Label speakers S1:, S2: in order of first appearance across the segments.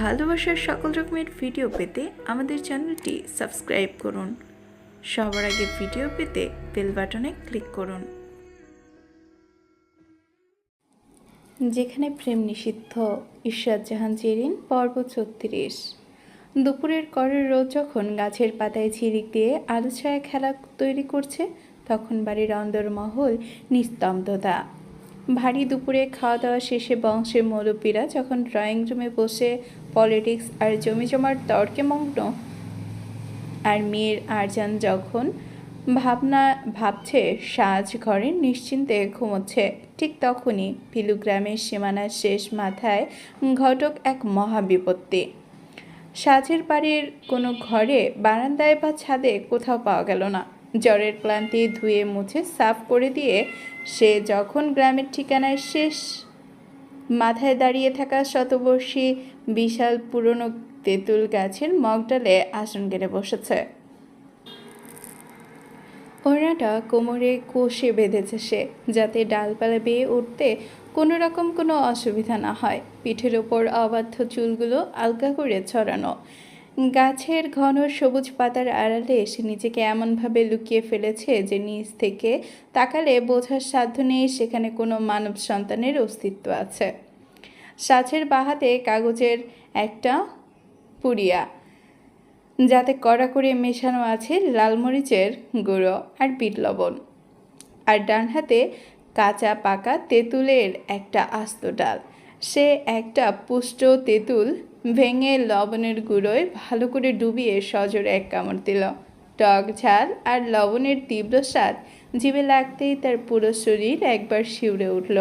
S1: ভালোবাসার সকল রকমের ভিডিও পেতে আমাদের চ্যানেলটি সাবস্ক্রাইব করুন। সবার আগে ভিডিও পেতে বেল বাটনে ক্লিক করুন। যেখানে প্রেম নিষিদ্ধ, ইশরাত জাহান জেরিন, পর্ব ৩৬। দুপুরের করের রোদ যখন গাছের পাতায় ঝিলিক দিয়ে আলো ছায়া খেলা তৈরি করছে, তখন বাড়ির অন্দরমহল নিস্তব্ধতা। ভারী দুপুরে খাওয়া দাওয়া শেষে বংশের মুরব্বীরা যখন ড্রয়িং রুমে বসে পলিটিক্স আর জমিজমার তর্কে মগ্ন, আর মেয়ের আরজান যখন ভাবছে সাজ ঘরে নিশ্চিন্তে ঘুমোচ্ছে, ঠিক তখনই পিলু গ্রামের সীমানার শেষ মাথায় ঘটক এক মহাবিপত্তি। সাজের বাড়ির কোনো ঘরে, বারান্দায় বা ছাদে কোথাও পাওয়া গেল না। জ্বরের ক্লান্তি ধুয়ে মুছে সাফ করে দিয়ে সে যখন গ্রামের ঠিকানায় শেষ মাথায় দাঁড়িয়ে থাকা শতবর্ষী বিশাল পুরনো তেঁতুল গাছের মগডালে আসন গেড়ে বসেছে। ওড়নাটা কোমরে কষে বেঁধেছে সে, যাতে ডালপালা বেয়ে উঠতে কোনো রকম কোনো অসুবিধা না হয়। পিঠের ওপর অবাধ্য চুলগুলো আলগা করে ছড়ানো। গাছের ঘন সবুজ পাতার আড়ালে সে নিজেকে এমনভাবে লুকিয়ে ফেলেছে যে নিচ থেকে তাকালে বোঝার সাধ্য নেই সেখানে কোনো মানব সন্তানের অস্তিত্ব আছে। সাজের বাহাতে কাগজের একটা পুড়িয়া, যাতে কড়া করে মেশানো আছে লাল মরিচের গুঁড়ো আর বিট লবণ, আর ডান হাতে কাঁচা পাকা তেঁতুলের একটা আস্ত ডাল। সে একটা পুষ্ট তেঁতুল ভেঙে লবণের গুঁড়োয় ভালো করে ডুবিয়ে সজোরে এক কামড় দিল। টক ঝাল আর লবণের তীব্র স্বাদ জিভে লাগতেই তার পুরো শরীর একবার শিউরে উঠল।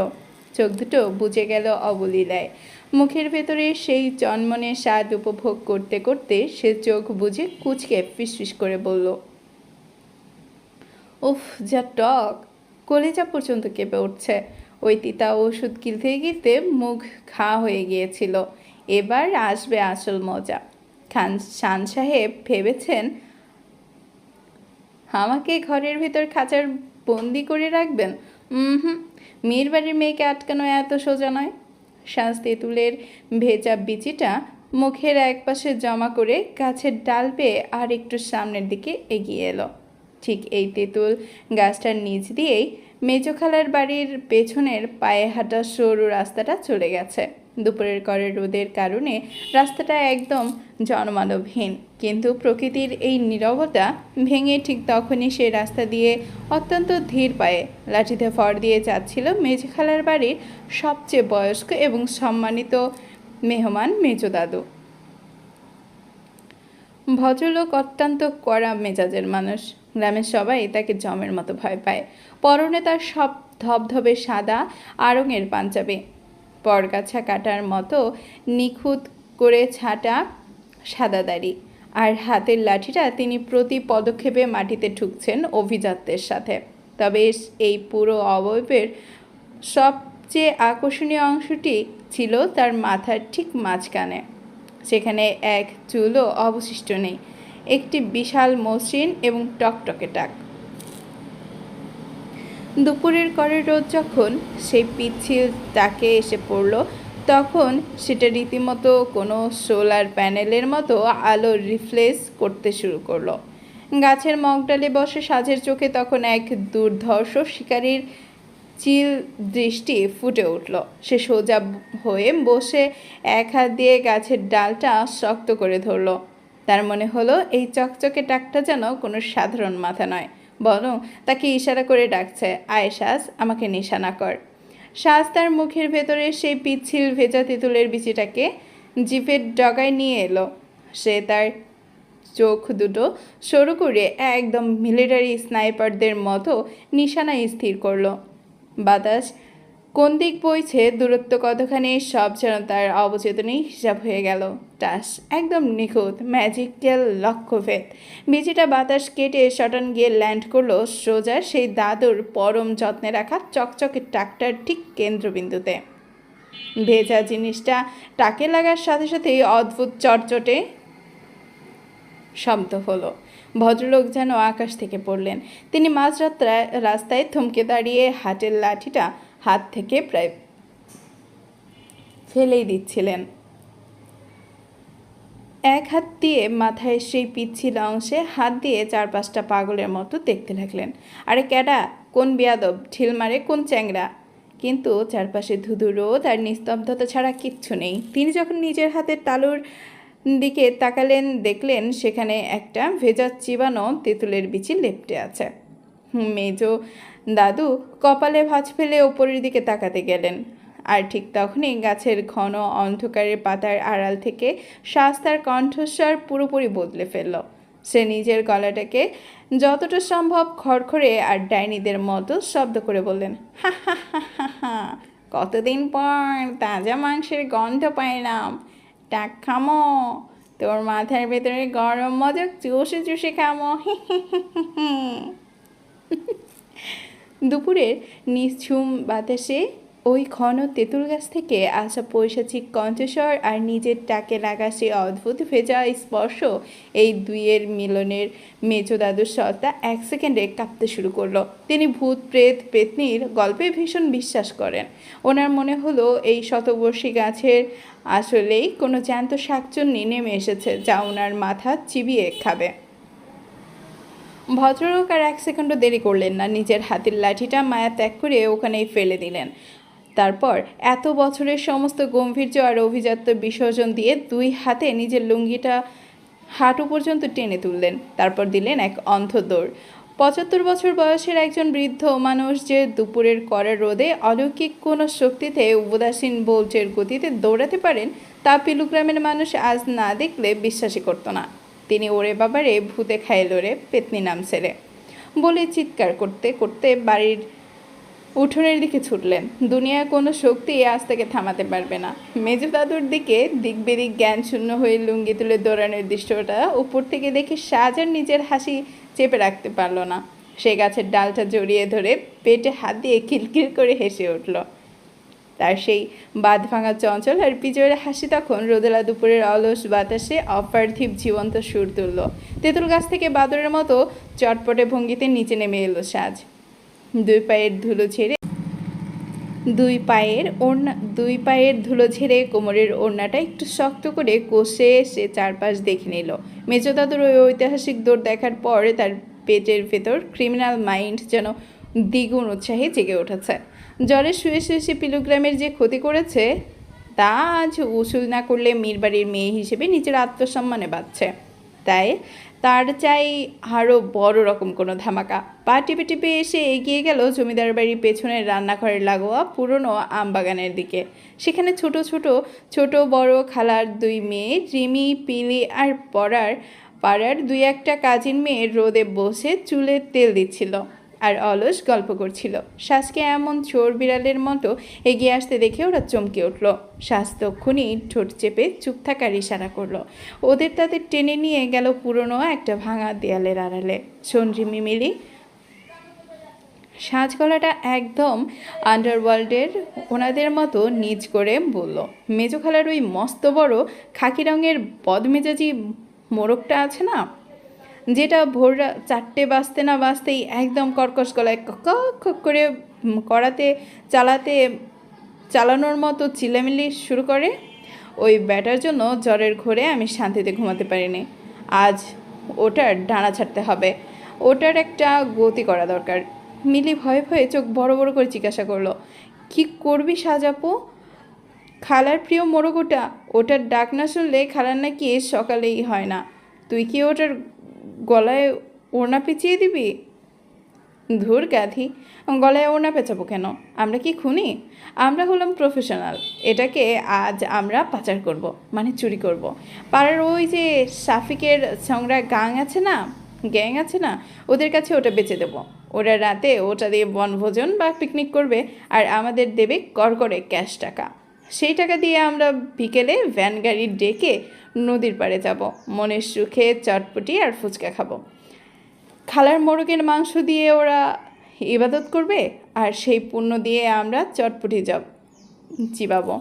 S1: চোখ দুটো বুজে গেল অবলীলায়। মুখের ভেতরে সেই জন্মনে স্বাদ উপভোগ করতে করতে সে চোখ বুজে কুঁচকে ফিসফিস করে বলল, উফ, যা টক! কলিজা পর্যন্ত কেঁপে উঠছে। ওই তিতা ওষুধ গিলতে গিলতে মুখ ঘা হয়ে গিয়েছিল। এবার আসবে আসল মজা। খান সাহেব ভেবেছেন আমাকে ঘরের ভেতর খাঁচার বন্দি করে রাখবেন? মেয়ের বাড়ির মেয়েকে আটকানো এত সোজা নয়। সাজ তেঁতুলের ভেজা বিচিটা মুখের একপাশে জমা করে গাছের ডাল পেয়ে আর একটু সামনের দিকে এগিয়ে এলো। ঠিক এই তেঁতুল গাছটার নিচ দিয়েই মেজো খালার বাড়ির পেছনের পায়ে হাঁটা সরু রাস্তাটা চলে গেছে। দুপুরের করের রোদের কারণে রাস্তাটা একদম জনমানবহীন, কিন্তু প্রকৃতির এই নীরবতা ভেঙে ঠিক তখনই সেই রাস্তা দিয়ে অত্যন্ত ধীর পায়ে লাঠিতে ফর দিয়ে যাচ্ছিল মেজো খালার বাড়ির সবচেয়ে বয়স্ক এবং সম্মানিত মেহমান মেজো দাদু। ভদ্রলোক অত্যন্ত কড়া মেজাজের মানুষ। গ্রামের সবাই তাকে জমের মতো ভয় পায়। পরনে তার সব ধবধবে সাদা আড়ঙের পাঞ্জাবি, পরগাছা কাটার মতো নিখুঁত করে ছাটা সাদা দাড়ি, আর হাতের লাঠিটা তিনি প্রতি পদক্ষেপে মাটিতে ঠুকছেন অভিজাত্যের সাথে। তবে এই পুরো অবয়বের সবচেয়ে আকর্ষণীয় অংশটি ছিল তার মাথার ঠিক মাঝখানে। সেখানে এক চুলও অবশিষ্ট নেই। একটি বিশাল মসৃণ এবং টকটকে টাক। দুপুরের করের রোদ যখন সেই পিচ্ছিল টাকে এসে পড়ল, তখন সেটা রীতিমতো কোনো সোলার প্যানেলের মতো আলো রিফ্লেক্ট করতে শুরু করলো। গাছের মগডালে বসে সাজের চোখে তখন এক দুর্ধর্ষ শিকারীর চিল দৃষ্টি ফুটে উঠল। সে সোজা হয়ে বসে এক হাত দিয়ে গাছের ডালটা শক্ত করে ধরল। তার মনে হলো এই চকচকে টাকটা যেন কোনো সাধারণ মাথা নয়, বরং তাকে ইশারা করে ডাকছে, আয় সাজ, আমাকে নিশানা কর। সাজ তার মুখের ভেতরে সেই পিচ্ছিল ভেজা তেঁতুলের বিচিটাকে জিভের ডগায় নিয়ে এলো। সে তার চোখ দুটো সরু করে একদম মিলিটারি স্নাইপারদের মতো নিশানায় স্থির করলো। বাতাস কোন দিক বইছে, দূরত্ব কতখানি, সব যেন তার অবচেতনেই হিসাব হয়ে গেল। টাস, একদম নিখুঁত, ম্যাজিক্যাল লক্ষ্যভেদ। বিচিটা বাতাস কেটে শটান গিয়ে ল্যান্ড করলো সোজা সেই দাদুর পরম যত্নে রাখা চকচকে টাকটার ঠিক কেন্দ্রবিন্দুতে। ভেজা জিনিসটা টাকে লাগার সাথে সাথেই অদ্ভুত চটচটে শব্দ হলো। ভদ্রলোক যেন আকাশ থেকে পড়লেন। তিনি রাস্তায় থমকে দাঁড়িয়ে হাতের লাঠিটা হাত থেকে প্রায় ফেলেই দিচ্ছিলেন। এক হাত দিয়ে মাথায় সেই পিচ্ছিল অংশে হাত দিয়ে 4-5টা পাগলের মতো দেখতে লাগলেন। আরে ক্যাডা, কোন বেয়াদব, ঢিল মারে কোন চ্যাংড়া? কিন্তু চারপাশে ধুধু রোদ আর নিস্তব্ধতা ছাড়া কিচ্ছু নেই। তিনি যখন নিজের হাতের তালুর দিকে তাকালেন, দেখলেন সেখানে একটা ভেজা চিবানো তেঁতুলের বিচি লেপ্টে আছে। মেজো দাদু কপালে ভাঁজ ফেলে ওপরের দিকে তাকাতে গেলেন, আর ঠিক তখনই গাছের ঘন অন্ধকারের পাতার আড়াল থেকে শাস্তার কণ্ঠস্বর পুরোপুরি বদলে ফেলল। সে নিজের গলাটাকে যতটা সম্ভব খড়খড়ে আর ডাইনিদের মতো শব্দ করে বললেন, হা হা হা হা হা, কতদিন পর তাজা মাংসের গন্ধ পাইলাম। টাক খামো, তোর মাথার ভেতরে গরম মজা চুষে চুষে খামো। দুপুরের নিঝুম বাতাসে ওই ঘন তেঁতুল গাছ থেকে আসা পৈশাচিক কণ্ঠস্বর আর নিজের টাকে লাগা সে অদ্ভুত ভেজা স্পর্শ, এই দুইয়ের মিলনের মেজো দাদুর সত্তা 1 সেকেন্ডে কাঁপতে শুরু করলো। তিনি ভূত প্রেত পেতনির গল্পে ভীষণ বিশ্বাস করেন। ওনার মনে হলো এই শতবর্ষী গাছের আসলেই কোনো জ্যান্ত শাকচুন্নি নেমে এসেছে, যা ওনার মাথা চিবিয়ে খাবে। ভদ্রলোক আর 1 সেকেন্ডও দেরি করলেন না, নিজের হাতের লাঠিটা মায়া ত্যাগ করে ওখানেই ফেলে দিলেন। তারপর এত বছরের সমস্ত গম্ভীর্য আর অভিজাত্য বিসর্জন দিয়ে 2 হাতে নিজের লুঙ্গিটা হাঁটু পর্যন্ত টেনে তুললেন। তারপর দিলেন এক অন্ধ দৌড়। 75 বছর বয়সের একজন বৃদ্ধ মানুষ যে দুপুরের কড়া রোদে অলৌকিক কোনো শক্তিতে উদাসীন বোল্টের গতিতে দৌড়াতে পারেন, তা পিলুগ্রামের মানুষ আজ না দেখলে বিশ্বাসই করতো না। তিনি ওরে বাবারে ভূতে খাইলো রে পেতনি নাম ছেড়ে বলে চিৎকার করতে করতে বাড়ির উঠোনের দিকে ছুটলেন। দুনিয়ার কোনো শক্তি আজ থেকে থামাতে পারবে না। মেজো দাদুর দিকে দিক বেদিক জ্ঞান শূন্য হয়ে লুঙ্গি তুলে দৌড়ানোর দৃশ্যটা উপর থেকে দেখে সাজার নিজের হাসি চেপে রাখতে পারল না। সে গাছের ডালটা জড়িয়ে ধরে পেটে হাত দিয়ে কিলকিল করে হেসে উঠল। তার সেই বাঁধ ভাঙা চঞ্চল আর বিজয়ের হাসি তখন রোদেলা দুপুরের অলস বাতাসে অপার্থিব জীবন্ত সুর তুলল। তেঁতুল গাছ থেকে বাদরের মতো চটপটে ভঙ্গিতে নিচে নেমে এলো সাজ। দুই পায়ের ধুলো ঝেড়ে কোমরের ওড়নাটা একটু শক্ত করে কষে সে চারপাশ দেখে নিল। মেজো দাদুর ওই ঐতিহাসিক দৌড় দেখার পর তার পেটের ভেতর ক্রিমিনাল মাইন্ড যেন দ্বিগুণ উৎসাহে জেগে উঠেছে। জ্বরে শুয়ে শুয়ে সে পিলুগ্রামের যে ক্ষতি করেছে তা আজ উসুল না করলে মীরবাড়ির মেয়ে হিসেবে নিজের আত্মসম্মানে বাঁচছে। তাই তার চাই আরও বড় রকম কোনো ধামাকা। পা টিপে টিপে এসে এগিয়ে গেল জমিদার বাড়ির পেছনের রান্নাঘরের লাগোয়া পুরনো আমবাগানের দিকে। সেখানে ছোট বড় খালার 2 মেয়ে রিমি, পিলি আর পাড়ার 2-1টা কাজিন মেয়ে রোদে বসে চুলে তেল দিচ্ছিল আর অলস গল্প করছিল। শ্বাসকে এমন চোর বিড়ালের মতো এগিয়ে আসতে দেখে ওরা চমকে উঠল। শ্বাস তক্ষুনি ঠোঁট চেপে চুপ থাকার ইশারা করলো। ওদের তাদের টেনে নিয়ে গেল পুরনো একটা ভাঙা দেয়ালের আড়ালে। শোন রিমি মিলি, সাজ গলাটা একদম আন্ডারওয়ার্ল্ডের ওনাদের মতো নিজ করে বলল। মেজো খালার ওই মস্ত বড় খাকি রঙের বদমেজাজি মোরগটা আছে না, যেটা ভোর 4টে বাজতে না বাজতেই একদম কর্কশ গলায় কক করে করাতে চালানোর মতো চিল্লামিল্লি শুরু করে, ওই ব্যাটার জন্য জ্বরের ঘোরে আমি শান্তিতে ঘুমাতে পারিনি। আজ ওটার ডানা ছাড়তে হবে, ওটার একটা গতি করা দরকার। মিলি ভয়ে ভয়ে চোখ বড় বড় করে জিজ্ঞাসা করলো, কি করবি সাজাপো? খালার প্রিয় মোরগ ওটার ডাক না শুনলে খালার নাকি সকালেই হয় না। তুই কি ওটার গলায় ওড়না পেঁচিয়ে দিবি? ধুর গাধি, গলায় ওড়না পেঁচাবো কেন? আমরা কি খুনি? আমরা হলাম প্রফেশনাল। এটাকে আজ আমরা পাচার করব, মানে চুরি করব। পাড়ার ওই যে শাফিকের সংরা গ্যাং আছে না, ওদের কাছে ওটা বেচে দেবো। ওরা রাতে ওটা দিয়ে বনভোজন বা পিকনিক করবে আর আমাদের দেবে করে ক্যাশ টাকা। সেই টাকা দিয়ে আমরা বিকেলে ভ্যান গাড়ি ডেকে নদীর পাড়ে যাব, মনের সুখে চটপটি আর ফুচকা খাবো। খালার মোরগের মাংস দিয়ে ওরা ইবাদত করবে আর সেই পুণ্য দিয়ে আমরা চটপটি চিবাবো।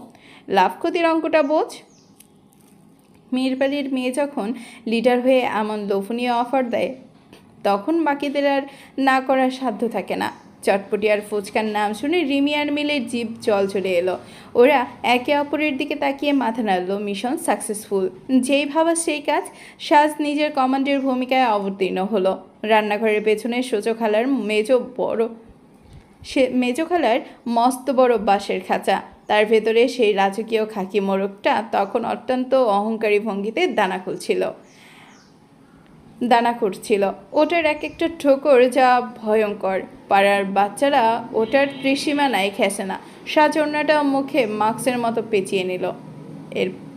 S1: লাভ ক্ষতির অঙ্কটা বোঝ। মীরবাড়ির মেয়ে যখন লিডার হয়ে এমন লোভনীয় অফার দেয়, তখন বাকিদের আর না করার সাধ্য থাকে না। চটপটি আর ফুচকার নাম শুনে রিমি আর মিলের জিভ জল চলে এলো। ওরা একে অপরের দিকে তাকিয়ে মাথা নাড়ল। Mission successful. যেই ভাবা সেই কাজ। সাজ নিজের কমান্ডের ভূমিকায় অবতীর্ণ হলো। রান্নাঘরের পেছনে মেজো খালার মস্ত বড় বাঁশের খাঁচা। তার ভেতরে সেই রাজকীয় খাকি মোরগটা তখন অত্যন্ত অহংকারী ভঙ্গিতে দানা করছিল। ওটার এক একটা ঠোকর যা ভয়ঙ্কর। পাড়ার বাচ্চারা ওটার ত্রিসীমানায় খেসে না। সাজ ওড়নাটা মুখে মাস্কের মতো পেঁচিয়ে নিল।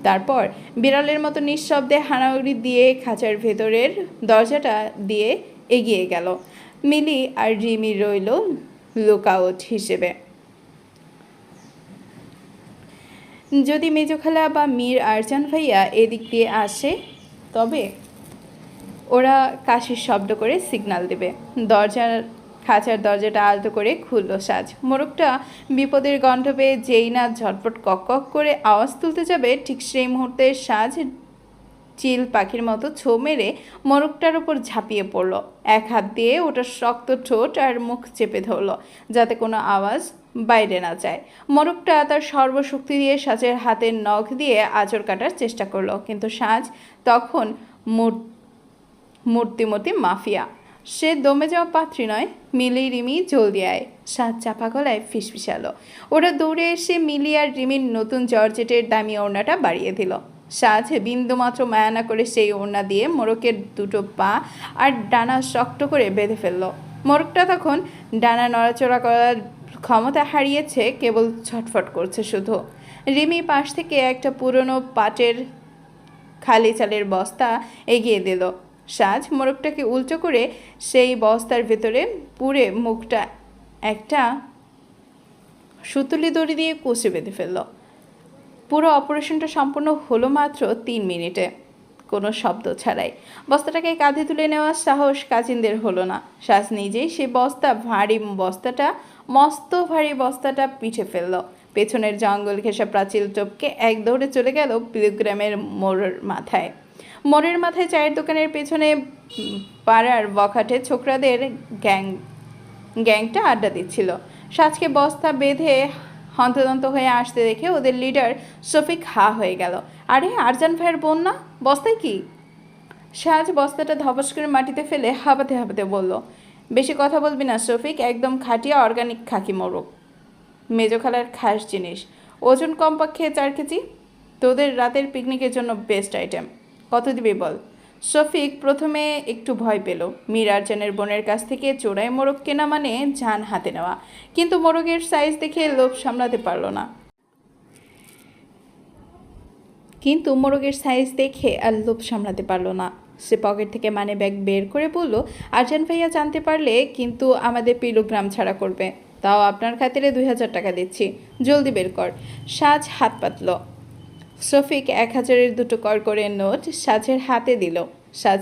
S1: তারপর বিড়ালের মতো নিঃশব্দে হানাউড়ি দিয়ে খাঁচার ভেতরের দরজাটা দিয়ে এগিয়ে গেল। মিলি আর রিমি রইল লুকআউট হিসেবে। যদি মেজোখালা বা মীর আরজান ভাইয়া এদিক দিয়ে আসে তবে ওরা কাশির শব্দ করে সিগন্যাল দেবে। খাঁচার দরজাটা আলতো করে খুলল সাজ। মোরগটা বিপদের গন্ধ পেয়ে যেই না ঝটপট কক কক করে আওয়াজ তুলতে যাবে, ঠিক সেই মুহূর্তে সাজ চিল পাখির মতো ছো মেরে মোরগটার ওপর ঝাঁপিয়ে পড়ল। এক হাত দিয়ে ওটার শক্ত ঠোঁট আর মুখ চেপে ধরল যাতে কোনো আওয়াজ বাইরে না যায়। মোরগটা তার সর্বশক্তি দিয়ে সাজের হাতের নখ দিয়ে আঁচড় কাটার চেষ্টা করলো, কিন্তু সাজ তখন মূর্তিমতি মাফিয়া। সে দমে যাওয়া পাত্রী নয়। মিলি, রিমি জলদি আয়। সাজ চাপা গলায় ফিসফিসালো। ওরা দৌড়ে এসে মিলি আর রিমির নতুন জর্জেটের দামি ওড়নাটা বাড়িয়ে দিল। সাজ বিন্দুমাত্র মায়া না করে সেই ওড়না দিয়ে মোরগের দুটো পা আর ডানা শক্ত করে বেঁধে ফেলল। মোরগটা তখন ডানা নড়াচড়া করার ক্ষমতা হারিয়েছে, কেবল ছটফট করছে শুধু। রিমি পাশ থেকে একটা পুরনো পাটের খালি চালের বস্তা এগিয়ে দিল। সাজ মোরগটাকে উল্টো করে সেই বস্তার ভেতরে পুরে মুখটা একটা সুতুলি দড়ি দিয়ে কষে বেঁধে ফেলল। পুরো অপারেশনটা সম্পূর্ণ হলো মাত্র 3 মিনিটে, কোনো শব্দ ছাড়াই। বস্তাটাকে কাঁধে তুলে নেওয়ার সাহস কাজিনদের হলো না। সাজ নিজেই সে মস্ত ভারী বস্তাটা পিঠে ফেলল। পেছনের জঙ্গল ঘেঁষা প্রাচীর টপকে এক দৌড়ে চলে গেল পিলগ্রামের মোড়ের মাথায় চায়ের দোকানের পেছনে পাড়ার বখাটে ছোকরাদের গ্যাংটা আড্ডা দিচ্ছিল। সাজকে বস্তা বেঁধে হন্তদন্ত হয়ে আসতে দেখে ওদের লিডার শফিক হা হয়ে গেল। আরে, আরজান ভাইয়ের বোন না? বস্তায় কি? সাজ বস্তাটা ধপাস করে মাটিতে ফেলে হাঁপাতে হাঁপাতে বলল, বেশি কথা বলবি না শফিক, একদম খাঁটিয়া অর্গানিক খাকি মোরগ, মেজো খালার খাস জিনিস। ওজন কমপক্ষে 4 কেজি। তোদের রাতের পিকনিকের জন্য বেস্ট আইটেম। কত দিবি বল? শফিক প্রথমে একটু ভয় পেল। মীর আরজানের বোনের কাছ থেকে চোরাই মোরগ কেনা মানে জান হাতে নেওয়া। কিন্তু মোরগের সাইজ দেখে লোভ সামলাতে পারল না। সে পকেট থেকে মানি ব্যাগ বের করে বলল, আরজান ভাইয়া জানতে পারলে কিন্তু আমাদের পিলোগ্রাম ছাড়া করবে। তাও আপনার খাতিরে 2000 টাকা দিচ্ছি, জলদি বের কর। সাজ হাত পাতল। শফিক 1000-এর 2 কড়কড়ের নোট সাজের হাতে দিল। সাজ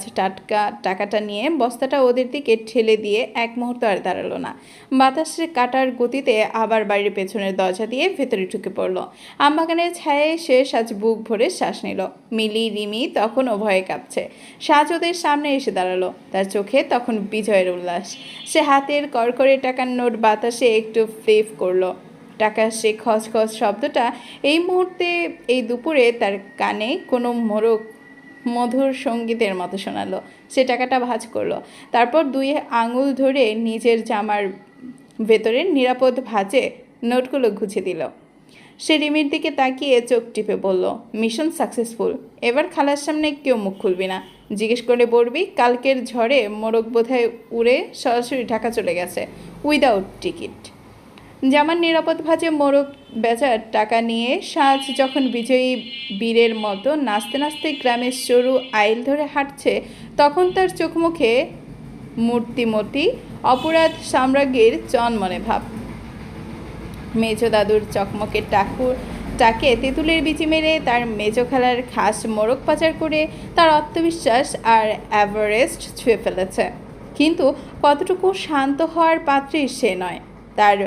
S1: টাকাটা নিয়ে বস্তাটা ওদের দিকে ঠেলে দিয়ে এক মুহূর্ত আর দাঁড়ালো না। বাতাসে কাটার গতিতে আবার বাড়ির পেছনের দরজা দিয়ে ভেতরে ঢুকে পড়ল। আমবাগানের ছায়ায় এসে সাজ বুক ভরে শ্বাস নিল। মিলি, রিমি তখনও ভয়ে কাঁপছে। সাজ ওদের সামনে এসে দাঁড়ালো। তার চোখে তখন বিজয়ের উল্লাস। সে হাতের কড়কড়ে টাকার নোট বাতাসে একটু ফ্লিপ করলো। টাকার সে খচখচ শব্দটা এই মুহূর্তে, এই দুপুরে তার কানে কোনো মধুর সঙ্গীতের মতো শোনালো। সে টাকাটা ভাঁজ করলো। তারপর 2 আঙুল ধরে নিজের জামার ভেতরের নিরাপদ ভাঁজে নোটগুলো গুছিয়ে দিল। সে রিমির দিকে তাকিয়ে চোখ টিপে বলল, মিশন সাকসেসফুল। এবার খালার সামনে কেউ মুখ খুলবি না। জিজ্ঞেস করে বলবি কালকের ঝড়ে মোরগ বোধহয় উড়ে সরাসরি ঢাকা চলে গেছে, উইদাউট টিকিট। জামার নিরাপদ ভাঁজে মোরগ বেচার টাকা নিয়ে সাজ যখন বিজয়ী বীরের মতো নাচতে নাচতে গ্রামের সরু আইল ধরে হাঁটছে, তখন তার চোখ মুখে মূর্তিমতি অপরাধ সাম্রাজ্ঞীর চনমনে ভাব। মেজো দাদুর চকমকে টাকে তেঁতুলের বিচি মেরে তার মেজো খালার খাস মোরগ পাচার করে তার আত্মবিশ্বাস আর এভারেস্ট ছুঁয়ে ফেলেছে। কিন্তু কতটুকু শান্ত হওয়ার পাত্রী সে নয়। তার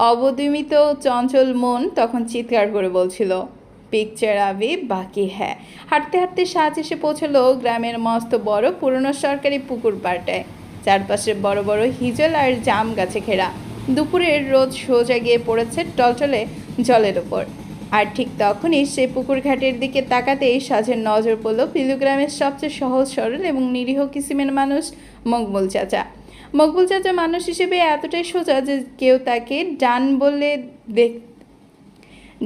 S1: অবদমিত চঞ্চল মন তখন চিৎকার করে বলছিল, পিকচার আবি বাকি হ্যাঁ। হাঁটতে হাঁটতে সাজ এসে পৌঁছলো গ্রামের মস্ত বড় পুরনো সরকারি পুকুর পাড়টায়। চারপাশে বড় বড় হিজল আর জাম গাছে ঘেরা। দুপুরের রোদ সোজা গিয়ে পড়েছে টলটলে জলের ওপর। আর ঠিক তখনই সে পুকুর ঘাটের দিকে তাকাতেই সাজের নজর পড়ল পিলু গ্রামের সবচেয়ে সহজ সরল এবং নিরীহ কিসিমের মানুষ মকবুল চাচা। মকবুল চাচা মানুষ হিসেবে এতটাই সোজা যে কেউ তাকে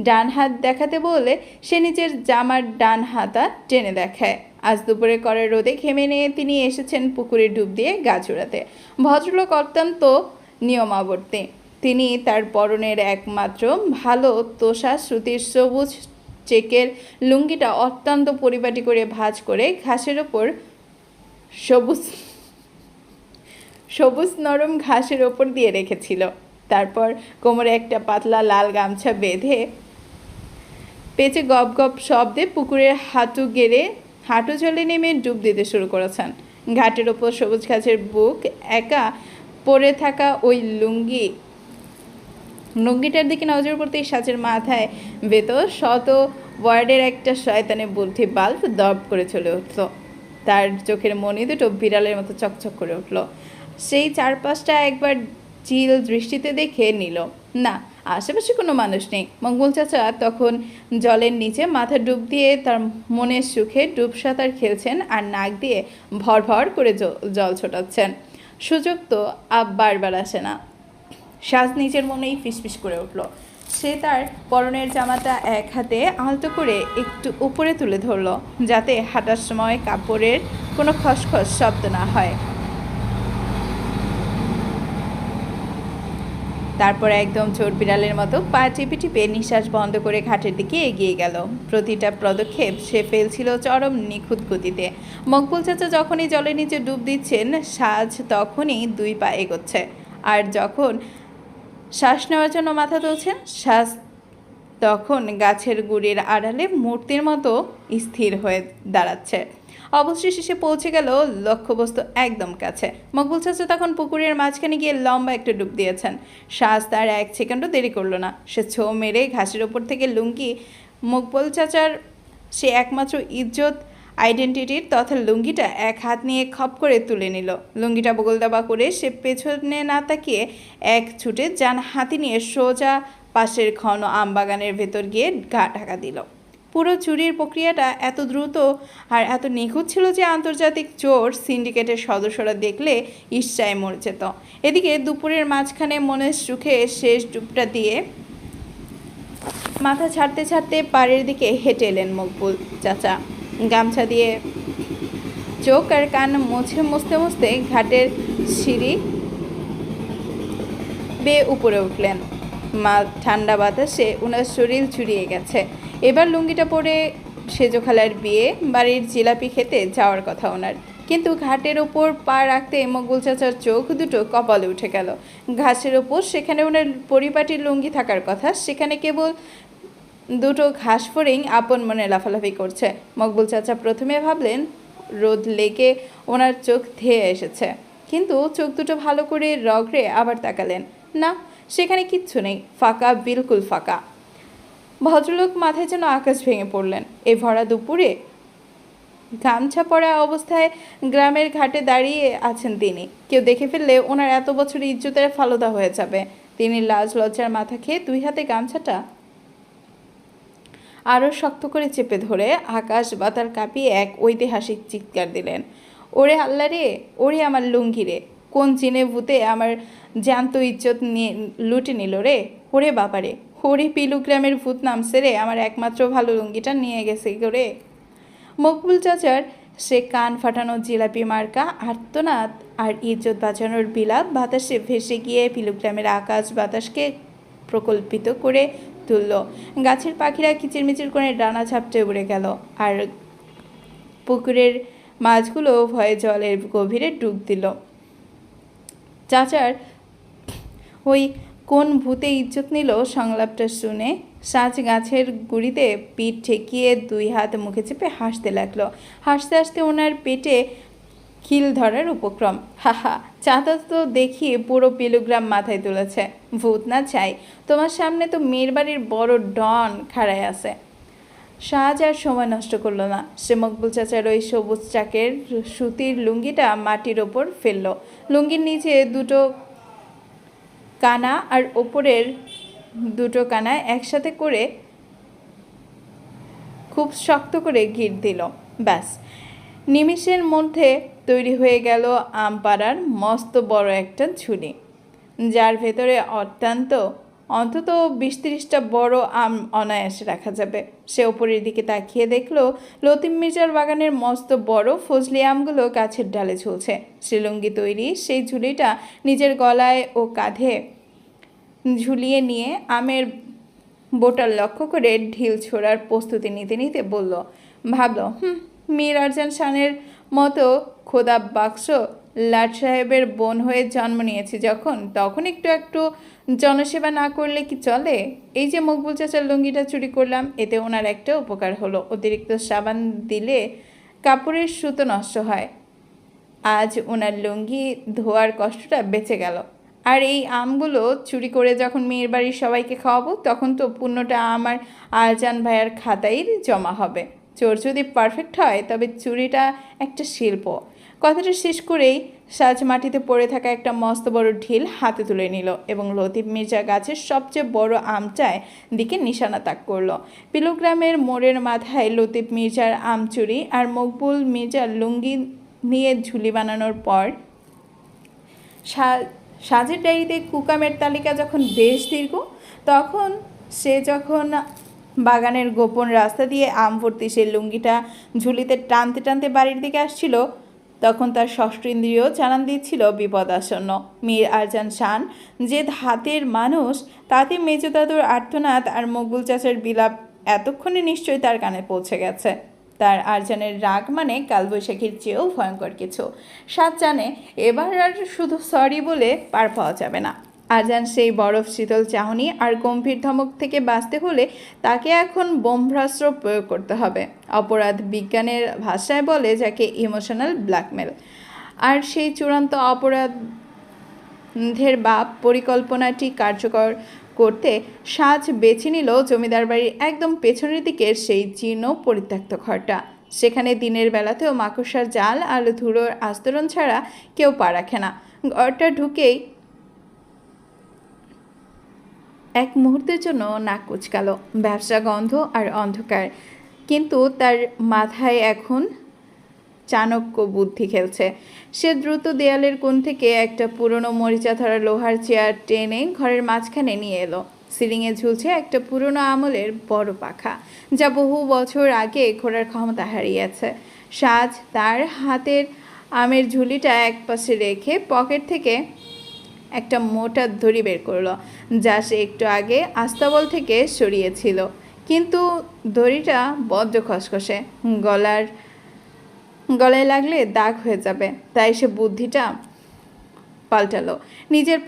S1: ডান হাত দেখাতে বলে সে নিজের জামার ডান হাতা টেনে দেখায়। আজ দুপুরে কড়া রোদে ঘেমে নিয়ে তিনি এসেছেন পুকুরে ডুব দিয়ে গা চুড়াতে। ভদ্রলোক অত্যন্ত নিয়মাবর্তী। তিনি তার পরনের একমাত্র ভালো তোষা সুতির সবুজ চেকের লুঙ্গিটা অত্যন্ত পরিপাটি করে ভাঁজ করে ঘাসের ওপর সবুজ নরম ঘাসের ওপর দিয়ে রেখেছিল। তারপর কোমরে একটা পাতলা লাল গামছা বেঁধে পেঁচে গপ গপ শব্দে পুকুরের হাঁটু জলে নেমে ডুব দিতে শুরু করেছেন। ঘাটের ওপর সবুজ ঘাসের বুক একা পড়ে থাকা ওই লুঙ্গিটার দিকে নজর পড়তেই সাজের মাথায় ভেতর শত ওয়ার্ডের একটা শয়তানে বুদ্ধি বাল্ব দপ করে চলে উঠল। তার চোখের মনি দুটো বিড়ালের মতো চকচক করে উঠল। সেই চারপাশটা একবার চিল দৃষ্টিতে দেখে নিল। না, আশেপাশে কোনো মানুষ নেই। মকবুল চাচা তখন জলের নিচে মাথা ডুব দিয়ে তার মনের সুখে ডুব সাঁতার খেলছেন আর নাক দিয়ে ভর ভর করে জল ছোটাচ্ছেন। সুযোগ তো বারবার আসে না। সাজ নিজের মনেই ফিসফিস করে উঠল। সে তার পরনের জামাটা এক হাতে আলতো করে একটু উপরে তুলে ধরল, যাতে হাঁটার সময় কাপড়ের কোনো খসখস শব্দ না হয়। তারপর একদম চোর বিড়ালের মতো পা টিপে টিপে নিঃশ্বাস বন্ধ করে ঘাটের দিকে এগিয়ে গেল। প্রতিটা পদক্ষেপ সে ফেলছিল চরম নিখুঁত গতিতে। মকবুল চাচা যখনই জলের নিচে ডুব দিচ্ছেন, সাজ তখনই দুই পা এগোচ্ছে। আর যখন শ্বাস নেওয়ার জন্য মাথা তুলছেন, সাজ তখন গাছের গুড়ির আড়ালে মূর্তির মতো স্থির হয়ে দাঁড়াচ্ছে। অবশেষে সে পৌঁছে গেল লক্ষ্যবস্তু একদম কাছে। মকবুল চাচা তখন পুকুরের মাঝখানে গিয়ে লম্বা একটা ডুব দিয়েছেন। সাজ তার এক সেকেন্ডও দেরি করলো না। সে ছো মেরে ঘাসের ওপর থেকে লুঙ্গি, মকবুল চাচার সে একমাত্র ইজ্জত আইডেন্টিটির তথা লুঙ্গিটা এক হাত নিয়ে খপ করে তুলে নিল। লুঙ্গিটা বগল দাবা করে সে পেছনে না তাকিয়ে এক ছুটে যান হাতি নিয়ে সোজা পাশের ঘন আমবাগানের ভেতর গিয়ে গা ঢাকা দিল। পুরো চুরির প্রক্রিয়াটা এত দ্রুত আর এত নিখুঁত ছিল যে আন্তর্জাতিক চোর সিন্ডিকেটের সদস্যরা দেখলে ঈর্ষায় মরে যেত। এদিকে দুপুরের মাঝখানে মনের সুখে শেষ ডুবটা দিয়ে মাথা ছাড়তে ছাড়তে পাড়ের দিকে হেঁটে এলেন মকবুল চাচা। গামছা দিয়ে চোখ আর কান মুছতে মুছতে ঘাটের সিঁড়ি বেয়ে উপরে উঠলেন। ঠান্ডা বাতাসে ওনার শরীর চুরিয়ে গেছে। এবার লুঙ্গিটা পরে সেজোখালার বিয়ে বাড়ির জিলাপি খেতে যাওয়ার কথা ওনার। কিন্তু ঘাটের ওপর পা রাখতে মকবুল চাচার চোখ দুটো কপালে উঠে গেল। ঘাসের ওপর সেখানে ওনার পরিপাটির লুঙ্গি থাকার কথা, সেখানে কেবল দুটো ঘাস ফড়িং আপন মনে লাফালাফি করছে। মকবুল চাচা প্রথমে ভাবলেন রোদ লেগে ওনার চোখ ধেয়ে এসেছে, কিন্তু চোখ দুটো ভালো করে রগড়ে আবার তাকালেন। না, সেখানে কিচ্ছু নেই, ফাঁকা, বিলকুল ফাঁকা। ভদ্রলোক মাথায় যেন আকাশ ভেঙে পড়লেন। এই ভরা দুপুরে গামছা পরা অবস্থায় গ্রামের ঘাটে দাঁড়িয়ে আছেন তিনি। কেউ দেখে ফেললে ওনার এত বছর ইজ্জতের ফালুদা হয়ে যাবে। তিনি লাজ লজ্জার মাথা খেয়ে দুই হাতে গামছাটা আরও শক্ত করে চেপে ধরে আকাশ বাতার কাঁপিয়ে এক ঐতিহাসিক চিৎকার দিলেন। ওরে আল্লাহ রে, ওরে আমার লুঙ্গি রে, কোন চিনে ভূতে আমার জ্যান্ত ইজ্জত নিয়ে লুটে নিল রে। ওরে বাবারে, ওরে পিলু গ্রামের ভূত নামছে রে, আমার একমাত্র ভালো লুঙ্গিটা নিয়ে গেছে রে। মকবুল চাচার সে কান ফাটানো জিলাপি মার্কা আর্তনাদ আর ইজ্জত বাঁচানোর বিলাপ বাতাসে ভেসে গিয়ে পিলু গ্রামের আকাশ বাতাসকে প্রকল্পিত করে তুলল। গাছের পাখিরা কিচিরমিচির করে ডানা ঝাপটে উড়ে গেল, আর পুকুরের মাছগুলো ভয়ে জলের গভীরে ডুব দিল। চাচার ওই কোন ভূতে ইজ্জত নিল সংলাপটা শুনে সাজ গাছের গুড়িতে পিঠ ঠেকিয়ে দুই হাত মুখে চেপে হাসতে লাগলো। হাসতে হাসতে ওনার পেটে খিল ধরার উপক্রম। হাহা, চাঁদা তো দেখিয়ে পুরো পিলুগ্রাম মাথায় তুলেছে। ভূত না চাই, তোমার সামনে তো মেয়ের বাড়ির বড় ডন খাড়ায় আছে। শাহজ আর সময় নষ্ট করলো না। সে মকবুল চাচার ওই সবুজ চাকের সুতির লুঙ্গিটা মাটির ওপর ফেললো। লুঙ্গির নিচে দুটো কানা আর ওপরের দুটো কানা একসাথে করে খুব শক্ত করে ঘির দিল। ব্যাস, নিমিষের মধ্যে তৈরি হয়ে গেল আম পাড়ার মস্ত বড় একটা ঝুলি, যার ভেতরে অন্তত 20-30টা বড় আম অনায়াসে রাখা যাবে। সে ওপরের দিকে তাকিয়ে দেখলো লতিফ মির্জার বাগানের মস্ত বড় ফজলি আমগুলো গাছের ডালে ঝুলছে। শ্রীলঙ্গি তৈরি সেই ঝুলিটা নিজের গলায় ও কাঁধে ঝুলিয়ে নিয়ে আমের বোটাল লক্ষ্য করে ঢিল ছোড়ার প্রস্তুতি নিতে নিতে বলল, ভাবল, মীর আরজান শানের মতো খোদা বাক্স লাট সাহেবের বোন হয়ে জন্ম নিয়েছি যখন, তখন একটু একটু জনসেবা না করলে কি চলে? এই যে মকবুল চাচার লুঙ্গিটা চুরি করলাম, এতে ওনার একটা উপকার হলো। অতিরিক্ত সাবান দিলে কাপড়ের সুতো নষ্ট হয়। আজ ওনার লুঙ্গি ধোয়ার কষ্টটা বেঁচে গেল। আর এই আমগুলো চুরি করে যখন মেয়ের বাড়ির সবাইকে খাওয়াবো, তখন তো পুণ্যটা আমার আরজান ভাইয়ার খাতায় জমা হবে। চোর যদি পারফেক্ট হয় তবে চুরিটা একটা শিল্প। কথাটা শেষ করেই সাজ মাটিতে পড়ে থাকা একটা মস্ত বড় ঢিল হাতে তুলে নিল এবং লতিফ মির্জা গাছের সবচেয়ে বড় আমটায় দিকে নিশানা তাক করলো। পিলুগ্রামের মোড়ের মাথায় লতিফ মির্জার আম চুরি আর মকবুল মির্জার লুঙ্গি নিয়ে ঝুলি বানানোর পর সাজের ডায়েরিতে কুকামের তালিকা যখন বেশ দীর্ঘ, তখন সে যখন বাগানের গোপন রাস্তা দিয়ে আম ভর্তি সে লুঙ্গিটা ঝুলিতে টানতে টানতে বাড়ির দিকে আসছিল, তখন তার ষষ্ঠ ইন্দ্রিয় জানান দিচ্ছিল বিপদ আসন্ন। মীর আরজান শান যে ধাতের মানুষ, তাতে মেজো দাদুর আর্তনাদ আর মকবুল চাচার বিলাপ এতক্ষণে নিশ্চয়ই তার কানে পৌঁছে গেছে। তার আরজানের রাগ মানে কালবৈশাখীর চেয়েও ভয়ঙ্কর কিছু। সাত জানে এবার আর শুধু সরি বলে পার পাওয়া যাবে না। আরজান সেই বরফ শীতল চাহনি আর গম্ভীর ধমক থেকে বাঁচতে হলে তাকে এখন ব্রহ্মাস্ত্র প্রয়োগ করতে হবে। অপরাধ বিজ্ঞানের ভাষায় বলে যাকে ইমোশনাল ব্ল্যাকমেল। আর সেই চূড়ান্ত অপরাধের বাপ পরিকল্পনাটি কার্যকর করতে সাজ বেছে নিল জমিদার বাড়ির একদম পেছনের দিকের সেই জীর্ণ পরিত্যক্ত ঘরটা। সেখানে দিনের বেলাতেও মাকড়সার জাল আর ধুলোর আস্তরণ ছাড়া কেউ পা রাখে না। ঘরটা ঢুকেই এক মুহূর্তের জন্য নাক কুচকাল, ব্যবসা গন্ধ আর অন্ধকার। কিন্তু তার মাথায় এখন চাণক্য বুদ্ধি খেলছে। সে দ্রুত দেয়ালের কোণ থেকে একটা পুরনো মরিচা ধরা লোহার চেয়ার টেনে ঘরের মাঝখানে নিয়ে এলো। সিলিংয়ে ঝুলছে একটা পুরনো আমলের বড় পাখা, যা বহু বছর আগে ঘোরার ক্ষমতা হারিয়েছে। সাজ তার হাতের আমের ঝুলিটা একপাশে রেখে পকেট থেকে একটা মোটা দড়ি বের করলো, যা সে একটু আগে আস্তাবল থেকে সরিয়েছিল। কিন্তু দড়িটা বড্ড খসখসে, গলায় লাগলে দাগ হয়ে যাবে। তাই সে বুদ্ধিটা পাল্টালো। নিজের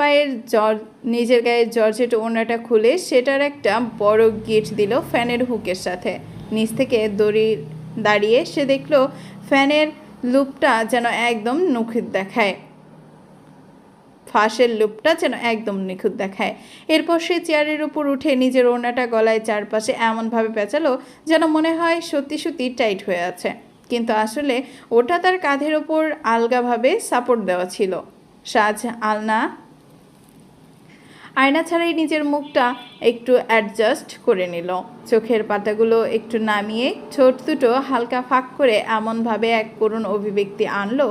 S1: গায়ের জর্জেট ওড়নাটা খুলে সেটার একটা বড় গিট দিল ফ্যানের হুকের সাথে। নিচ থেকে দাঁড়িয়ে সে দেখলো ফ্যানের লুপটা যেন একদম নিখুঁত দেখায়। এরপর সে চেয়ারের উপর উঠে নিজের ওড়নাটা গলায় চারপাশে এমনভাবে পেঁচালো যেন মনে হয় সত্যি সত্যি টাইট হয়ে আছে, কিন্তু আসলে ওটা তার কাঁধের ওপর আলগাভাবে সাপোর্ট দেওয়া ছিল। সাজ আয়না ছাড়াই নিজের মুখটা একটু অ্যাডজাস্ট করে নিল। চোখের পাতাগুলো একটু নামিয়ে ঠোঁট দুটো হালকা ফাঁক করে এমনভাবে এক করুণ অভিব্যক্তি আনলো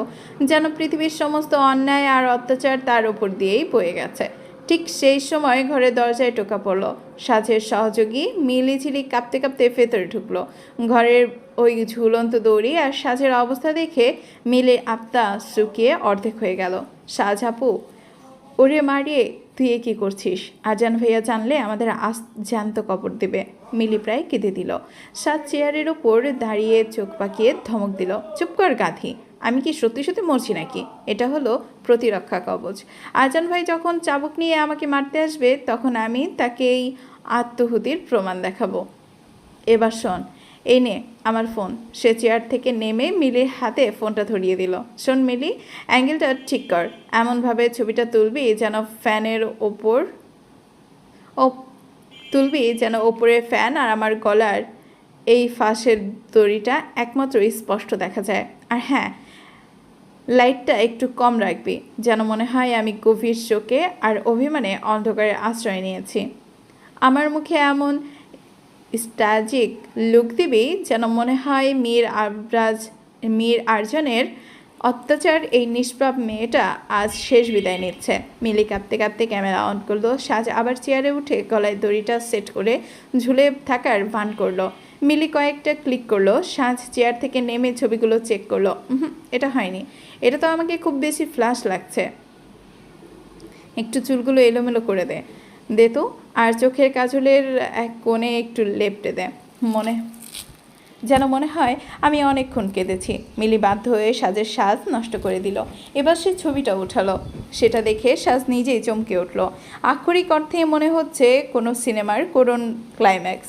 S1: যেন পৃথিবীর সমস্ত অন্যায় আর অত্যাচার তার ওপর দিয়েই বয়ে গেছে। ঠিক সেই সময় ঘরের দরজায় টোকা পড়ল। সাজের সহযোগী মিলিঝিলি কাঁপতে কাঁপতে ভেতরে ঢুকলো। ঘরের ওই ঝুলন্ত দড়ি আর সাজের অবস্থা দেখে মিলির আত্মা শুকিয়ে অর্ধেক হয়ে গেল। সাজ আপু, ওরে মারিয়ে তুই কি করছিস? আরজান ভাইয়া জানলে আমাদের জ্যান্ত কবর দেবে। মিলি প্রায় কেঁদে দিল। সাজ চেয়ারের ওপর দাঁড়িয়ে চোখ পাকিয়ে ধমক দিল, চুপ কর গাধি, আমি কি সত্যি সত্যি মরছি নাকি? এটা হলো প্রতিরক্ষা কবচ। আরজান ভাই যখন চাবুক নিয়ে আমাকে মারতে আসবে, তখন আমি তাকে এই আত্মহুতির প্রমাণ দেখাবো। এবার শোন, এই নে আমার ফোন। সে চেয়ার থেকে নেমে মিলির হাতে ফোনটা ধরিয়ে দিল। শোন মিলি, অ্যাঙ্গেলটা ঠিক কর, এমনভাবে ছবিটা তুলবি যেন ওপরে ফ্যান আর আমার গলার এই ফাঁসের দড়িটা একমাত্র স্পষ্ট দেখা যায়। আর হ্যাঁ, লাইটটা একটু কম রাখবি, যেন মনে হয় আমি গভীর শোকে আর অভিমানে অন্ধকারে আশ্রয় নিয়েছি। আমার মুখে এমন স্ট্যাজিক লুক দিবি যেন মনে হয় মীর আরজানের অত্যাচার এই নিষ্পাপ মেয়েটা আজ শেষ বিদায় নিচ্ছে। মিলি কাঁপতে কাঁপতে ক্যামেরা অন করলো। সাজ আবার চেয়ারে উঠে গলায় দড়িটা সেট করে ঝুলে থাকার ভান করলো। মিলি কয়েকটা ক্লিক করলো। সাজ চেয়ার থেকে নেমে ছবিগুলো চেক করলো। এটা হয়নি, এটা তো আমাকে খুব বেশি ফ্ল্যাশ লাগছে। একটু চুলগুলো এলোমেলো করে দে তো, আর চোখের কাজলের এক কোণে একটু লেপটে দে, যেন মনে হয় আমি অনেকক্ষণ কেঁদেছি। মিলি বাধ্য হয়ে সাজের সাজ নষ্ট করে দিল। এবার সে ছবিটা উঠালো। সেটা দেখে সাজ নিজেই চমকে উঠল। আক্ষরিক অর্থে মনে হচ্ছে কোনো সিনেমার করুণ ক্লাইম্যাক্স।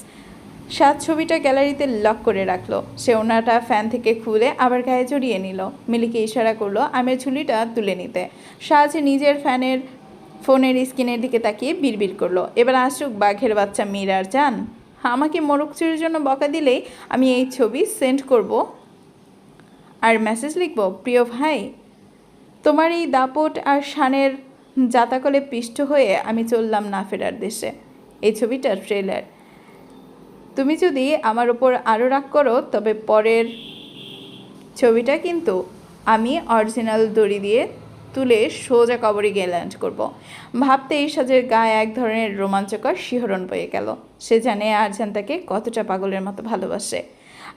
S1: সাজ ছবিটা গ্যালারিতে লক করে রাখলো। সে ওনাটা ফ্যান থেকে খুলে আবার গায়ে জড়িয়ে নিল। মিলিকে ইশারা করলো আমের ঝুলিটা তুলে নিতে। সাজ নিজের ফোনের স্ক্রিনের দিকে তাকিয়ে বিড়বিড় করলো, এবার আসুক বাঘের বাচ্চা মীর আরজান। আমাকে মোরগ চুরির জন্য বকা দিলেই আমি এই ছবি সেন্ড করব আর মেসেজ লিখব, প্রিয় ভাই, তোমার এই দাপট আর শানের জাতাকলে পিষ্ট হয়ে আমি চললাম না ফেরার দেশে। এই ছবিটার ট্রেলার। তুমি যদি আমার ওপর আরও রাগ করো তবে পরের ছবিটা কিন্তু আমি অরিজিনাল দড়ি দিয়ে তুলে সোজা কবরে গিয়ে ল্যান্ড করবো। ভাবতেই সাজের গায়ে এক ধরনের রোমাঞ্চকর শিহরণ বয়ে গেল। সে জানে আরজান তাকে কতটা পাগলের মতো ভালোবাসে,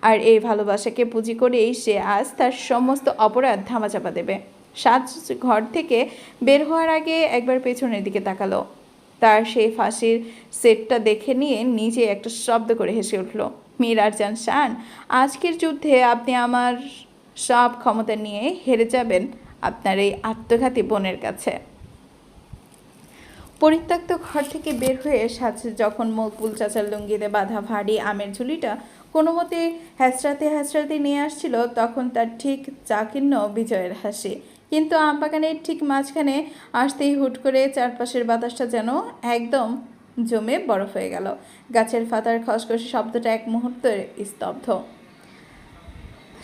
S1: আর এই ভালোবাসাকে পুঁজি করেই সে আজ তার সমস্ত অপরাধ ধামাচাপা দেবে। সাজ ঘর থেকে বের হওয়ার আগে একবার পেছনের দিকে তাকালো। তার সেই ফাঁসির সেটটা দেখে নিয়ে নিজে একটা শব্দ করে হেসে উঠল। মীর আরজান শান, আজকের যুদ্ধে আপনি আমার সব ক্ষমতা নিয়ে হেরে যাবেন আপনার এই আত্মঘাতী বোনের কাছে। পরিত্যক্ত ঘর থেকে বের হয়ে সাজ যখন মকবুল চাচার লুঙ্গিতে বাঁধা ভারী আমের ঝুলিটা কোনো মতে হ্যাঁচড়াতে নিয়ে আসছিল, তখন তার ঠিক চাকিন্ন বিজয়ের হাসি। কিন্তু আমবাগানের ঠিক মাঝখানে আসতেই হুট করে চারপাশের বাতাসটা যেন একদম জমে বরফ হয়ে গেল। গাছের পাতার খসখসে শব্দটা এক মুহূর্তে স্তব্ধ।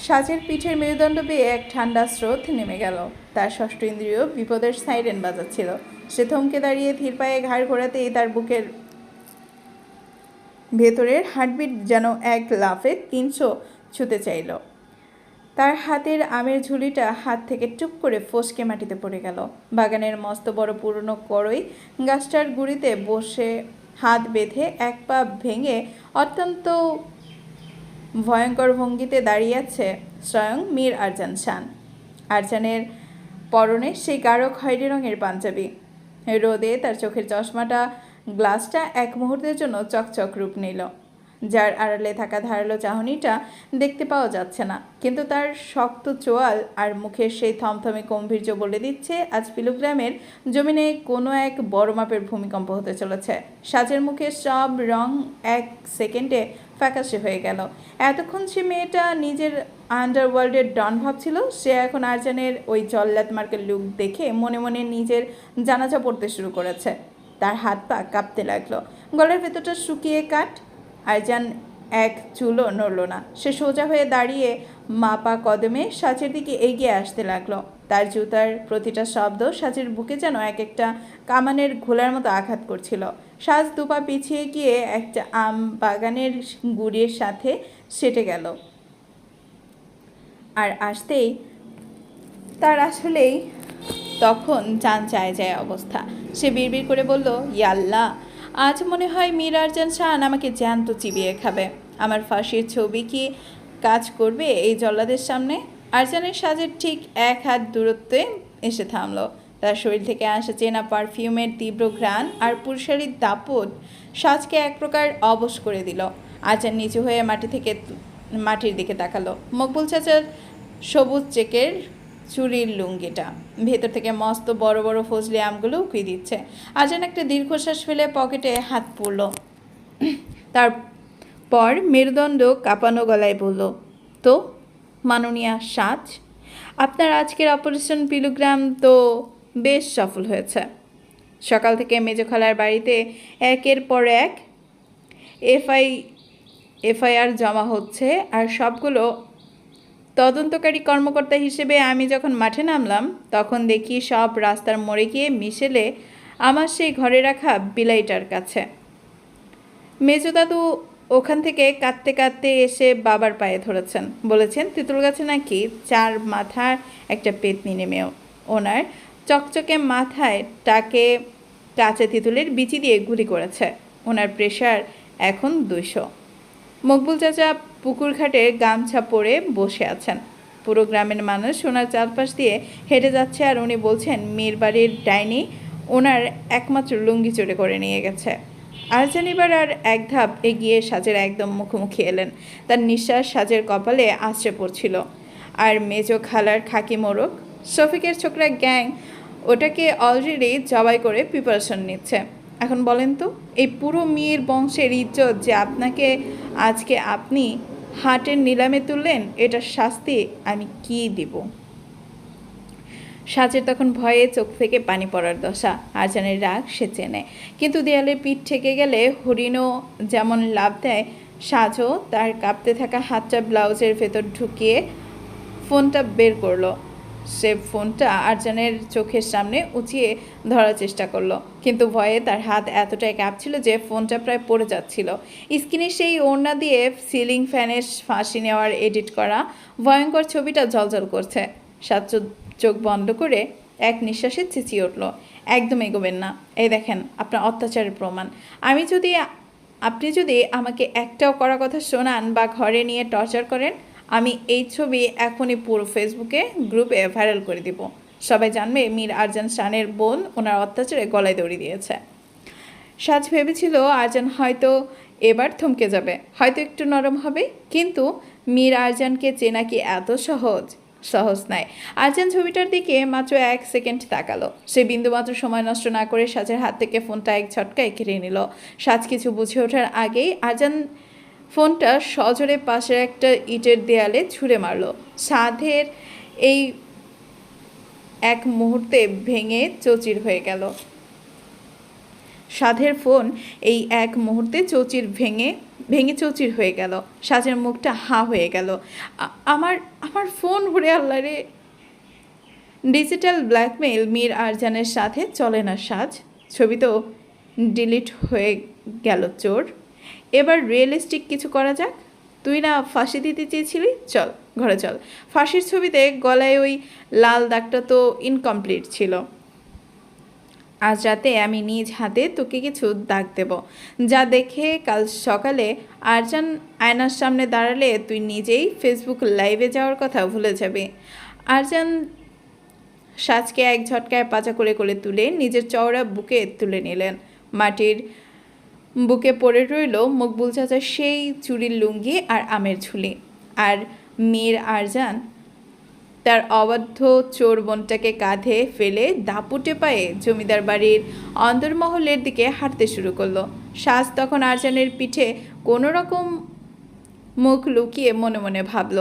S1: সাজের পিঠের মেরুদণ্ড বেয়ে এক ঠান্ডা স্রোত নেমে গেল। তার ষষ্ঠ ইন্দ্রিয় বিপদের সাইরেন বাজাচ্ছিল। সে থমকে দাঁড়িয়ে ধীর পায়ে ঘাড় ঘোরাতেই তার বুকের ভেতরের হার্টবিট যেন এক লাফে 300 ছুঁতে চাইল। তার হাতের আমের ঝুলিটা হাত থেকে টুপ করে ফসকে মাটিতে পড়ে গেল। বাগানের মস্ত বড় পুরনো কড়ই গাছটার গুঁড়িতে বসে হাত বেঁধে এক পা ভেঙে অত্যন্ত ভয়ঙ্কর ভঙ্গিতে দাঁড়িয়ে আছে স্বয়ং মীর আরজান শান। আরজানের পরনে সেই গাঢ় খয়েরি রঙের পাঞ্জাবি। রোদে তার চোখের চশমাটা গ্লাসটা এক মুহূর্তের জন্য চকচক রূপ নিল, যার আড়ালে থাকা ধারালো চাহনিটা দেখতে পাওয়া যাচ্ছে না। কিন্তু তার শক্ত চোয়াল আর মুখের সেই থমথমে গম্ভীর্য বলে দিচ্ছে আজ পিলুগ্রামের জমিনে কোনো এক বড় মাপের ভূমিকম্প হতে চলেছে। সাজের মুখের সব রং এক সেকেন্ডে ফ্যাকাশে হয়ে গেল। এতক্ষণ সে মেয়েটা নিজের আন্ডারওয়ার্ল্ডের ডন ভাবছিল, সে এখন আরজানের ওই জল্লাদ মার্কের লুক দেখে মনে মনে নিজের জানাজা পড়তে শুরু করেছে। তার হাত পা কাঁপতে লাগলো, গলার ভেতরটা শুকিয়ে কাট। আরজান এক চুলও নড়ল না। সে সোজা হয়ে দাঁড়িয়ে মাপা কদমে সাজের দিকে এগিয়ে আসতে লাগলো। তার জুতার প্রতিটা শব্দ সাজের বুকে যেন এক একটা কামানের ঘোলার মতো আঘাত করছিল। সাজ দুপা পিছিয়ে গিয়ে একটা আম বাগানের গুড়ির সাথে সেটে গেল। আর আসতেই তার আসলেই তখন জান যায় অবস্থা। সে বিড়বিড় করে বলল, ইয়াল্লা, আজ মনে হয় মীর আরজান শান আমাকে জ্যান্ত চিবিয়ে খাবে। আমার ফাঁসির ছবি কি কাজ করবে এই জল্লাদের সামনে? আরজানের সাজের ঠিক এক হাত দূরত্বে এসে থামলো। তার শরীর থেকে আসা চেনা পারফিউমের তীব্র ঘ্রাণ আর পুরুষারির দাপট সাজকে এক প্রকার অবশ করে দিল। আরজান নিচু হয়ে মাটির দিকে তাকালো। মকবুল চাচার সবুজ চেকের চুরির লুঙ্গিটা, ভেতর থেকে মস্ত বড় বড় ফজলি আমগুলো উকিয়ে দিচ্ছে। আরজান একটা দীর্ঘশ্বাস ফেলে পকেটে হাত পড়ল। তারপর মেরুদণ্ড কাঁপানো গলায় বলল, তো মাননীয়া সাজ, আপনার আজকের অপারেশন পিলুগ্রাম তো বেশ সফল হয়েছে। সকাল থেকে মেজো খালার বাড়িতে একের পর এক এফআইআর জমা হচ্ছে, আর সবগুলো তদন্তকারী কর্মকর্তা হিসেবে আমি যখন মাঠে নামলাম তখন দেখি সব রাস্তার মোড়ে গিয়ে মিশেলে আমার সেই ঘরে রাখা বিলাইটার কাছে। মেজো দাদু ওখান থেকে কাঁদতে কাঁদতে এসে বাবার পায়ে ধরেছেন, বলেছেন তেঁতুল গাছে নাকি 4 মাথার একটা পেতনি নেমে ওনার চকচকে মাথায় টাকে কাঁচা তেঁতুলের বিচি দিয়ে গুলি করেছে। ওনার প্রেশার এখন 200। মকবুল চাচা পুকুর ঘাটে গামছা পরে বসে আছেন। পুরো গ্রামের মানুষ ওনার চারপাশ দিয়ে হেঁটে যাচ্ছে, আর উনি বলছেন মীর বাড়ির ডাইনি ওনার একমাত্র লুঙ্গি চুরি করে নিয়ে গেছে। আরজান এবার আর এক ধাপ এগিয়ে সাজের একদম মুখোমুখি এলেন। তার নিঃশ্বাস সাজের কপালে আছড়ে পড়ছিল। আর মেজো খালার খাকি মোড়ক শফিকের ছোকরা গ্যাং ওটাকে অলরেডি জবাই করে প্রিপারেশন নিচ্ছে। এখন বলেন তো, এই পুরো মীর বংশের ইজ্জত যে আপনাকে আজকে আপনি হাটের নিলামে তুললেন, এটার শাস্তি আমি কি দিব? সাজের তখন ভয়ে চোখ থেকে পানি পড়ার দশা। আরজানের রাগ সে চেনে, কিন্তু দেয়ালে পিঠ ঠেকে গেলে হরিণও যেমন লাভ দেয়, সাজও তার কাঁপতে থাকা হাতটা ব্লাউজের ভেতর ঢুকিয়ে ফোনটা বের করলো। সে ফোনটা আরজানের চোখের সামনে উঁচিয়ে ধরার চেষ্টা করলো, কিন্তু ভয়ে তার হাত এতটাই কাঁপছিল যে ফোনটা প্রায় পড়ে যাচ্ছিল। স্ক্রিনে সেই ওড়না দিয়ে সিলিং ফ্যানের ফাঁসি নেওয়ার এডিট করা ভয়ঙ্কর ছবিটা জ্বলজ্বল করছে। সাজ চোখ বন্ধ করে এক নিঃশ্বাসে চেঁচিয়ে উঠল, একদম এগোবেন না। এই দেখেন আপনার অত্যাচারের প্রমাণ। আপনি যদি আমাকে একটাও করা কথা শোনান বা ঘরে নিয়ে টর্চার করেন, আমি এই ছবি এখনই পুরো ফেসবুকে গ্রুপে ভাইরাল করে দিব। সবাই জানবে মীর আরজান শানের বোন ওনার অত্যাচারে গলায় দড়ি দিয়েছে। সাজ ভেবেছিল আরজান হয়তো এবার থমকে যাবে, হয়তো একটু নরম হবে, কিন্তু মীর আরজানকে চেনা কি এত সহজ নয়। আরজান ছবিটার দিকে মাত্র 1 সেকেন্ড তাকালো। সে বিন্দুমাত্র সময় নষ্ট না করে সাজের হাত থেকে ফোনটা এক ঝটকায় কেড়ে নিল। সাজ কিছু বুঝে ওঠার আগেই আরজান ফোনটা সজোরে পাশের একটা ইটের দেয়ালে ছুঁড়ে মারল। সাধের এই এক মুহূর্তে ভেঙে চৌচির হয়ে গেল। সাধের ফোন এই এক মুহূর্তে ভেঙে চৌচির হয়ে গেল। সাজের মুখটা হাঁ হয়ে গেল। আমার ফোন ঘুরে আল্লাহ রে! ডিজিটাল ব্ল্যাকমেইল মীর আরজানের সাথে চলে না সাজ। ছবি তো ডিলিট হয়ে গেল চোর। এবার রিয়েলিস্টিক কিছু করা যাক। তুই না ফাঁসি দিতে চেয়েছিলি? চল ঘরে চল। ফাঁসির ছবিতে গলায় ওই লাল দাগটা তো ইনকমপ্লিট ছিল। আজ রাতে আমি নিজ হাতে তোকে কিছু দাগ দেব, যা দেখে কাল সকালে আরজান আয়নার সামনে দাঁড়ালে তুই নিজেই ফেসবুক লাইভে যাওয়ার কথা ভুলে যাবি। আরজান সাজকে এক ঝটকায় পাচা করে কোলে তুলে নিজের চওড়া বুকে তুলে নিলেন। মাটির বুকে পড়ে রইল মকবুল চাচার সেই চুরির লুঙ্গি আর আমের ঝুলি। আর মীর আরজান তার অবাধ্য চোর বোনটাকে কাঁধে ফেলে দাপুটে পায়ে জমিদার বাড়ির অন্দরমহলের দিকে হাঁটতে শুরু করলো। সাজ তখন আরজানের পিঠে কোনো রকম মুখ লুকিয়ে মনে মনে ভাবল,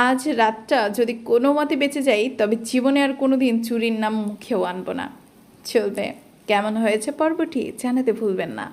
S1: আজ রাতটা যদি কোনো মতে বেঁচে যাই তবে জীবনে আর কোনো দিন চুরির নাম মুখেও আনবো না। চলবে। কেমন হয়েছে পর্বটি জানাতে ভুলবেন না।